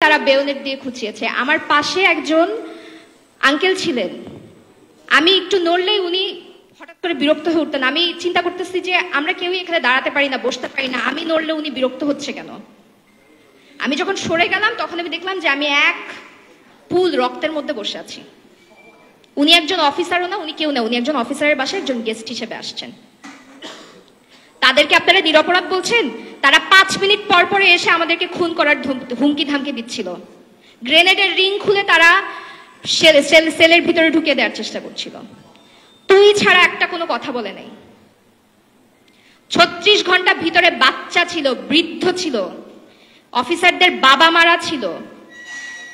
তারা বেয়োনেট দিয়ে খুঁচিয়েছে। আমার পাশে একজন আঙ্কেল ছিলেন, আমি একটু নড়লেই উনি হঠাৎ করে বিরক্ত হয়ে উঠতেন। আমি চিন্তা করতেছি যে আমরা কেউই এখানে দাঁড়াতে পারি না, বসতে পারি না, আমি নড়লে উনি বিরক্ত হচ্ছে কেন। আমি যখন সরে গেলাম তখন আমি দেখলাম যে আমি এক পুল রক্তের মধ্যে বসে আছি। উনি একজন অফিসারও না, উনি কেউ না, উনি একজন অফিসারের বাসায় একজন গেস্ট হিসেবে আসছেন। তাদেরকে আপনারা নিরপরাধ বলছেন? তারা 5 মিনিট পর পরে এসে আমাদেরকে খুন করার হুমকি ধামকি দিচ্ছিল। গ্রেনেডের রিং খুলে তারা সেলের ভিতরে ঢুকিয়ে দেওয়ার চেষ্টা করছিল। তুই ছাড়া একটা কোনো কথা বলে নাই। 36 ঘন্টা ভিতরে বাচ্চা ছিল, বৃদ্ধ ছিল, অফিসারদের বাবা মারা ছিল,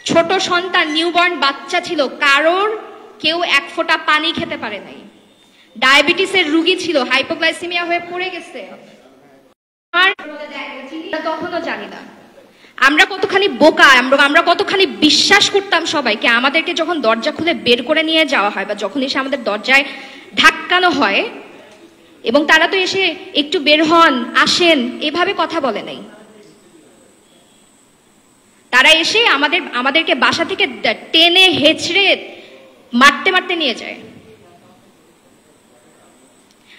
ছোট সন্তান নিউবর্ন বাচ্চা ছিল, কারোর কেউ এক ফোঁটা পানি খেতে পারে নাই। ডায়াবেটিসের রোগী ছিল, হাইপোগ্লাইসেমিয়া হয়ে পড়ে গেছে। তখনও জানি না আমরা কতখানি বোকা, আমরা কতখানি বিশ্বাস করতাম সবাইকে। আমাদেরকে যখন দরজা খুলে বের করে নিয়ে যাওয়া হয় বা যখন এসে আমাদের দরজায় ধাক্কানো হয়, এবং তারা তো এসে একটু বের হন, আসেন, এভাবে কথা বলে নাই। তারা এসে আমাদেরকে বাসা থেকে টেনে হেঁচড়ে মারতে মারতে নিয়ে যায়।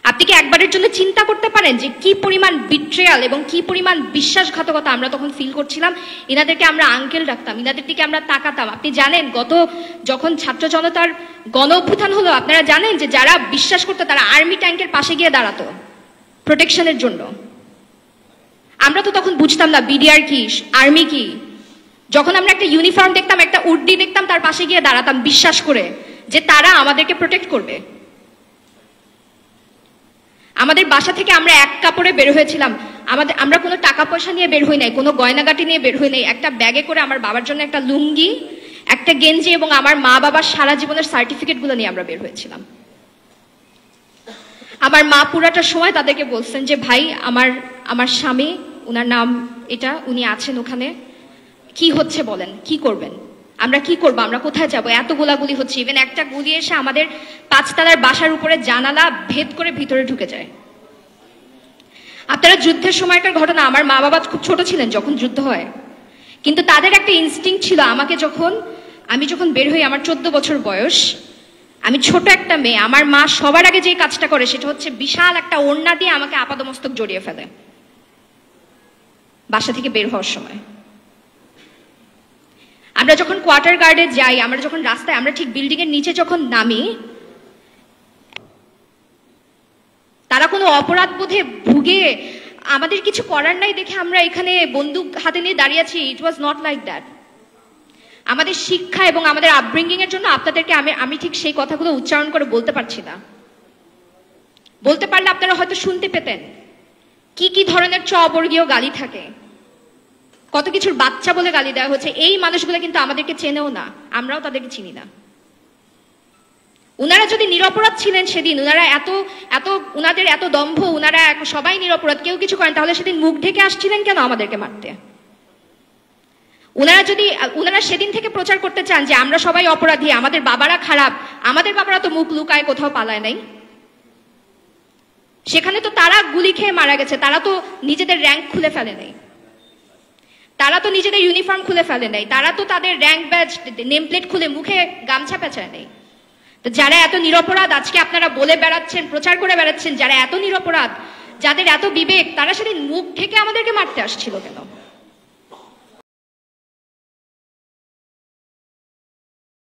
আপনি কি একবারের জন্য চিন্তা করতে পারেন যে কি পরিমাণ বিট্রেয়াল এবং কি পরিমাণ বিশ্বাসঘাতকতা আমরা তখন ফিল করছিলাম? এনাদেরকে আমরা আঙ্কেল ডাকতাম, এনাদের দিকে আমরা তাকাতাম। আপনি জানেন যখন ছাত্র জনতার গণ অভ্যুত্থান হলো, আপনারা জানেন যে যারা বিশ্বাস করতো তারা আর্মি ট্যাঙ্কের পাশে গিয়ে দাঁড়াতো প্রোটেকশনের জন্য। আমরা তো তখন বুঝতাম না বিডিআর কি, আর্মি কি। যখন আমরা একটা ইউনিফর্ম দেখতাম, একটা উর্দি দেখতাম, তার পাশে গিয়ে দাঁড়াতাম বিশ্বাস করে যে তারা আমাদেরকে প্রোটেক্ট করবে। আমাদের বাসা থেকে আমরা এক কাপড়ে বের হয়েছিলাম। আমরা কোনো টাকা পয়সা নিয়ে বের হই নাই, কোনো গয়নাগাটি নিয়ে বের হই নাই। একটা ব্যাগে করে আমার বাবার জন্য একটা লুঙ্গি, একটা গেঞ্জি এবং আমার মা বাবার সারা জীবনের সার্টিফিকেটগুলো নিয়ে আমরা বের হয়েছিলাম। আমার মা পুরাটা সময় তাদেরকে বলছেন যে ভাই, আমার স্বামী, ওনার নাম এটা, উনি আছেন ওখানে, কি হচ্ছে বলেন, কি করবেন, আমরা কি করবো, আমরা কোথায় যাবো, এত গোলাগুলি হচ্ছে। ইভেন একটা গুলি এসে আমাদের 5 তলার বাসার উপরে জানালা ভেদ করে ভিতরে ঢুকে যায়। আপনারা যুদ্ধের সময়কার ঘটনা, আমার মা বাবা খুব ছোট ছিলেন যখন যুদ্ধ হয়, কিন্তু তাদের একটা ইনস্টিংক্ট ছিল। আমি যখন বের হই, আমার 14 বছর বয়স, আমি ছোট একটা মেয়ে, আমার মা সবার আগে যে কাজটা করে সেটা হচ্ছে বিশাল একটা ওড়না দিয়ে আমাকে আপাদমস্তক জড়িয়ে ফেলে বাসা থেকে বের হওয়ার সময়। আমরা যখন কোয়ার্টার গার্ডে যাই, আমরা যখন রাস্তায়, আমরা ঠিক বিল্ডিং এর নিচে যখন নামি, তারা কোনো অপরাধ বোধে ভুগে আমাদের কিছু করার নাই দেখে আমরা এখানে বন্দুক হাতে নিয়ে দাঁড়িয়ে আছি। ইট ওয়াজ নট লাইক দ্যাট। আমাদের শিক্ষা এবং আমাদের আপব্রিঙ্গিং এর জন্য আপনাদেরকে আমি ঠিক সেই কথাগুলো উচ্চারণ করে বলতে পারছি না। বলতে পারলে আপনারা হয়তো শুনতে পেতেন কি কি ধরনের অবর্গীয় গালি থাকে, কত কিছুর বাচ্চা বলে গালি দেওয়া হচ্ছে। এই মানুষগুলো কিন্তু আমাদেরকে চেনেও না, আমরাও তাদেরকে চিনি না। উনারা যদি নিরপরাধ ছিলেন সেদিন, উনাদের এত দম্ভ, উনারা সবাই নিরপরাধ, কেউ কিছু করেন, তাহলে সেদিন মুখ ঢেকে আসছিলেন কেন আমাদেরকে মারতে? উনারা সেদিন থেকে প্রচার করতে চান যে আমরা সবাই অপরাধী, আমাদের বাবারা খারাপ, আমাদের বাবারা তো মুখ লুকায় কোথাও পালায় নাই। সেখানে তো তারা গুলি খেয়ে মারা গেছে, তারা তো নিজেদের র্যাঙ্ক খুলে ফেলে নাই, তারা তো নিজেদের ইউনিফর্ম খুলে ফেলে নাই, তারা তো তাদের র্যাঙ্ক ব্যাজ, নেম প্লেট খুলে মুখে গামছা পেঁচায় নেই। তো যারা এত নিরপরাধ আজকে আপনারা বলে বেড়াচ্ছেন, প্রচার করে বেড়াচ্ছেন, যারা এত নিরপরাধ, যাদের এত বিবেক, তারা সেদিন মুখ ঢেকে আমাদেরকে মারতে আসছিল কেন?